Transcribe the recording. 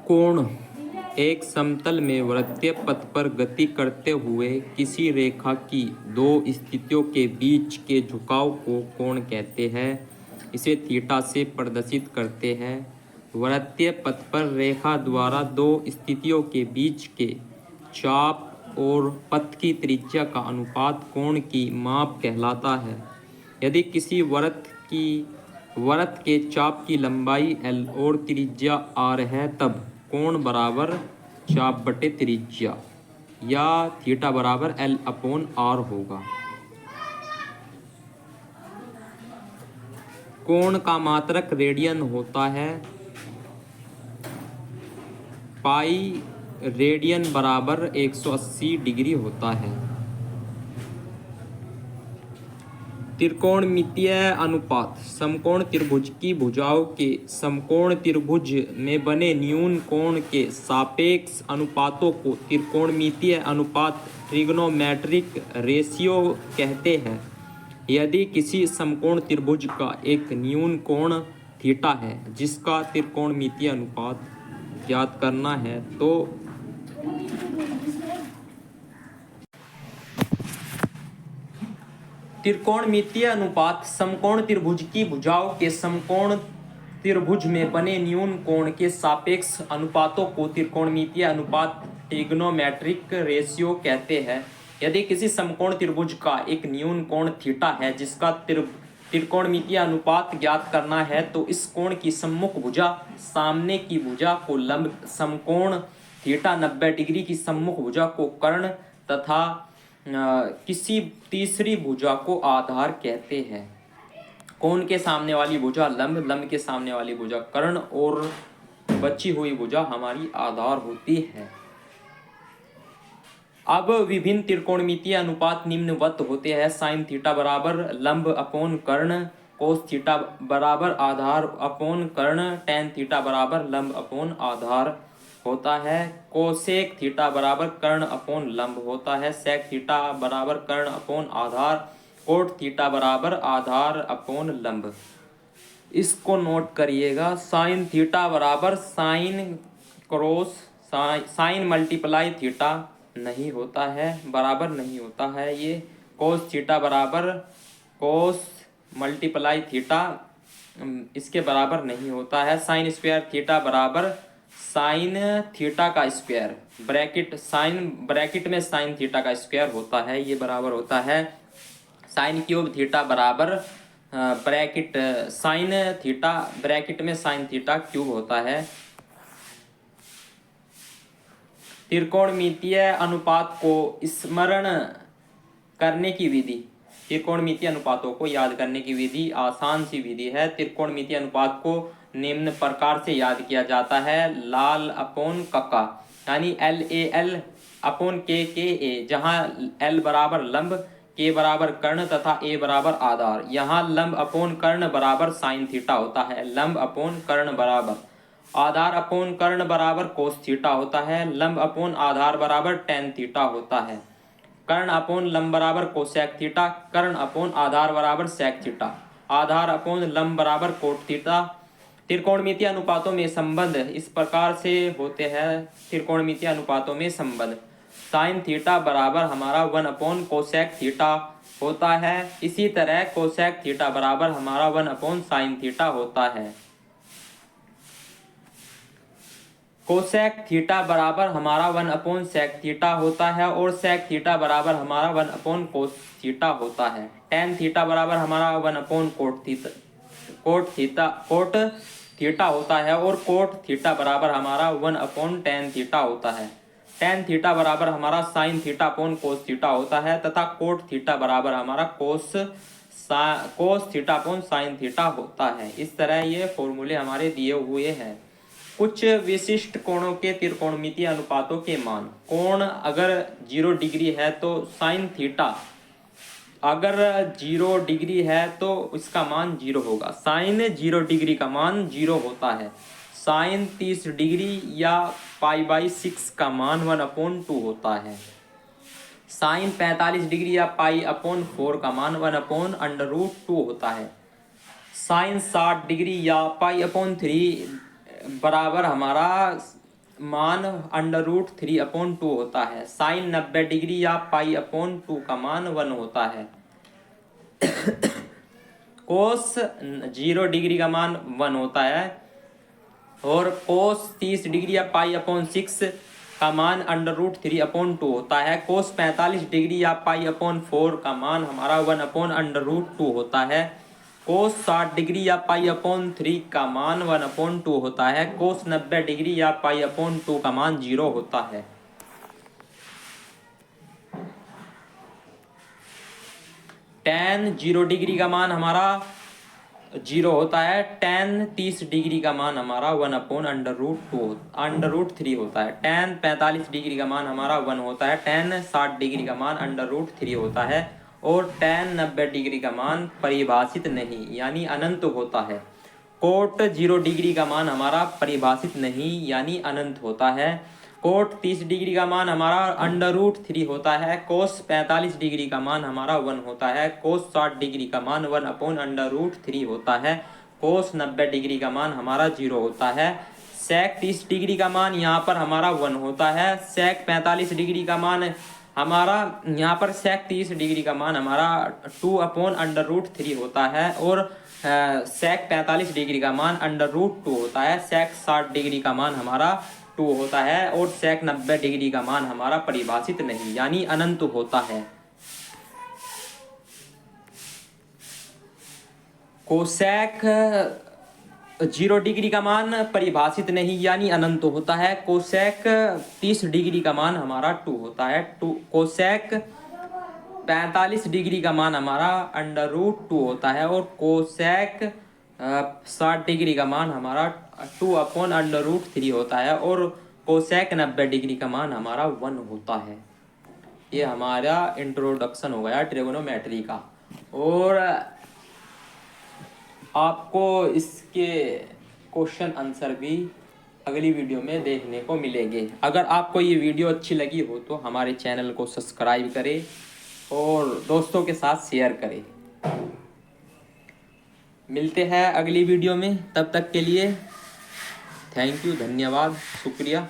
कोण एक समतल में वृत्तीय पथ पर गति करते हुए किसी रेखा की दो स्थितियों के बीच के झुकाव को कोण कहते हैं। इसे थीटा से प्रदर्शित करते हैं। वृत्तीय पथ पर रेखा द्वारा दो स्थितियों के बीच के चाप और पथ की त्रिज्या का अनुपात कोण की माप कहलाता है। यदि किसी वृत्त के चाप की लंबाई l और त्रिज्या r है, तब कोण बराबर चाप बटे त्रिज्या या थीटा बराबर l/r होगा। कोण का मात्रक रेडियन होता है। पाई रेडियन बराबर 180 डिग्री होता है। त्रिकोणमितीय अनुपात समकोण त्रिभुज की भुजाओं के समकोण त्रिभुज में बने न्यून कोण के सापेक्ष अनुपातों को त्रिकोणमितीय अनुपात ट्रिग्नोमेट्रिक रेशियो कहते हैं। यदि किसी समकोण त्रिभुज का एक न्यून कोण थीटा है जिसका त्रिकोणमितीय अनुपात ज्ञात करना है तो त्रिकोणमितीय अनुपात समकोण त्रिभुज की भुजाओं के समकोण त्रिभुज में बने न्यून कोण के सापेक्ष अनुपातों को त्रिकोणमितीय अनुपात ट्रिग्नोमेट्रिक रेशियो कहते हैं। यदि किसी समकोण त्रिभुज का एक न्यून कोण थीटा है जिसका त्रिकोणमितीय अनुपात ज्ञात करना है तो इस कोण की सम्मुख भुजा सामने की भुजा को लंब समकोण थीटा 90 डिग्री की सम्मुख भुजा को कर्ण तथा किसी तीसरी भुजा को आधार कहते हैं। कोण के सामने वाली भुजा लंब, लंब के सामने वाली भुजा कर्ण और बची हुई भुजा हमारी आधार होती है। अब विभिन्न त्रिकोणमितीय अनुपात निम्नवत होते हैं। साइन थीटा बराबर लंब अपॉन कर्ण, कोस थीटा बराबर आधार अपॉन कर्ण, टेन थीटा बराबर लंब अपॉन आधार होता है। कोसेक थीटा बराबर कर्ण अपॉन लंब होता है। सेक थीटा बराबर कर्ण अपॉन आधार, कोट थीटा बराबर आधार अपॉन लंब। इसको नोट करिएगा। साइन थीटा बराबर sine cross sine multiply theta नहीं होता है, बराबर नहीं होता है ये। कोस थीटा बराबर कोस मल्टीप्लाई थीटा इसके बराबर नहीं होता है। साइन स्क्वायर थीटा बराबर साइन थीटा का स्क्वायर ब्रैकेट में साइन थीटा का स्क्वायर होता है, ये बराबर होता है साइन क्यूब थीटा बराबर ब्रैकेट साइन थीटा ब्रैकेट में साइन थीटा क्यूब होता है। त्रिकोणमितीय अनुपात को स्मरण करने की विधि, त्रिकोणमितीय अनुपातों को याद करने की विधि आसान सी विधि है। त्रिकोणमितीय अनुपात को निम्न प्रकार से याद किया जाता है। लाल अपॉन कक्का यानी LAL अपॉन KA, जहाँ L बराबर लंब, K बराबर कर्ण तथा A बराबर आधार। यहाँ लंब अपॉन कर्ण बराबर साइन थीटा होता है। लंब अपॉन कर्ण बराबर आधार अपॉन कर्ण बराबर कोस थीटा होता है। लंब अपॉन आधार बराबर टेन थीटा होता है। कर्ण अपॉन लंब बराबर कोसेक थीटा, कर्ण अपॉन आधार बराबर सेक थीटा, आधार अपॉन लंब बराबर कोट थीटा। त्रिकोणमितीय अनुपातों में संबंध इस प्रकार से होते हैं। त्रिकोणमितीय अनुपातों में संबंध साइन थीटा बराबर हमारा 1 अपॉन कोसेक थीटा होता है। इसी तरह कोसेक थीटा बराबर हमारा 1 अपॉन साइन थीटा होता है। कोसेक थीटा बराबर हमारा 1 अपॉन सेक थीटा होता है और सेक थीटा बराबर हमारा 1 अपॉन कोस थीटा होता है। टेन थीटा बराबर हमारा 1 अपॉन कोट थीटा होता है और कोट थीटा बराबर हमारा 1 अपॉन टेन थीटा होता है। टेन थीटा बराबर हमारा sine theta upon cos theta होता है तथा कोट थीटा बराबर हमारा cos theta upon sine theta होता है। इस तरह ये फॉर्मूले हमारे दिए हुए हैं। कुछ विशिष्ट कोणों के त्रिकोणमितीय अनुपातों के मान। कोण अगर 0 डिग्री है तो साइन थीटा अगर 0 डिग्री है तो इसका मान 0 होगा। साइन 0 डिग्री का मान 0 होता है। साइन 30 डिग्री या π/6 का मान 1/2 होता है। साइन 45 डिग्री या π/4 का मान 1/√2 होता है। साइन 60 डिग्री या π/3 बराबर हमारा मान √3/2 होता है। साइन 90 डिग्री या π/2 का मान 1 होता है। कोस 0 डिग्री का मान 1 होता है और कोस 30 डिग्री या π/6 का मान √3/2 होता है। कोस 45 डिग्री या π/4 का मान हमारा 1/√2 होता है। कोस 60 डिग्री या π/3 का मान 1/2 होता है। कोस 90 डिग्री या π/2 का मान 0 होता है। tan 0 डिग्री का मान हमारा 0 होता है। tan 30 डिग्री का मान हमारा 1/√3 होता है। tan 45 डिग्री का मान हमारा 1 होता है। tan 60 डिग्री का मान √3 होता है और tan 90 डिग्री का मान परिभाषित नहीं यानी अनंत होता है। कोट 0 डिग्री का मान हमारा परिभाषित नहीं यानी अनंत होता है। कोट 30 डिग्री का मान हमारा √3 होता है। कोस 45 डिग्री का मान हमारा 1 होता है। कोस 60 डिग्री का मान 1/√3 होता है। कोस 90 डिग्री का मान हमारा 0 होता है। सेक 30 डिग्री का मान यहाँ पर हमारा 1 होता है। सेक 45 डिग्री का मान हमारा यहाँ पर सेक 30 डिग्री का मान हमारा 2/√3 होता है और सेक 45 डिग्री का मान √2 होता है। सेक 60 डिग्री का मान हमारा 2 होता है और सेक 90 डिग्री का मान हमारा परिभाषित नहीं यानी अनंत होता है। कोसेक 0 डिग्री का मान परिभाषित नहीं यानी अनंत होता है। कोसेक 30 डिग्री का मान हमारा 2 होता है। कोसेक 45 डिग्री का मान हमारा √2 होता है और कोसेक 60 डिग्री का मान हमारा 2/√3 होता है और कोसेक 90 डिग्री का मान हमारा 1 होता है। ये हमारा इंट्रोडक्शन हो गया ट्रिगोनोमेट्री का और आपको इसके क्वेश्चन आंसर भी अगली वीडियो में देखने को मिलेंगे। अगर आपको ये वीडियो अच्छी लगी हो तो हमारे चैनल को सब्सक्राइब करें और दोस्तों के साथ शेयर करें। मिलते हैं अगली वीडियो में, तब तक के लिए थैंक यू, धन्यवाद, शुक्रिया।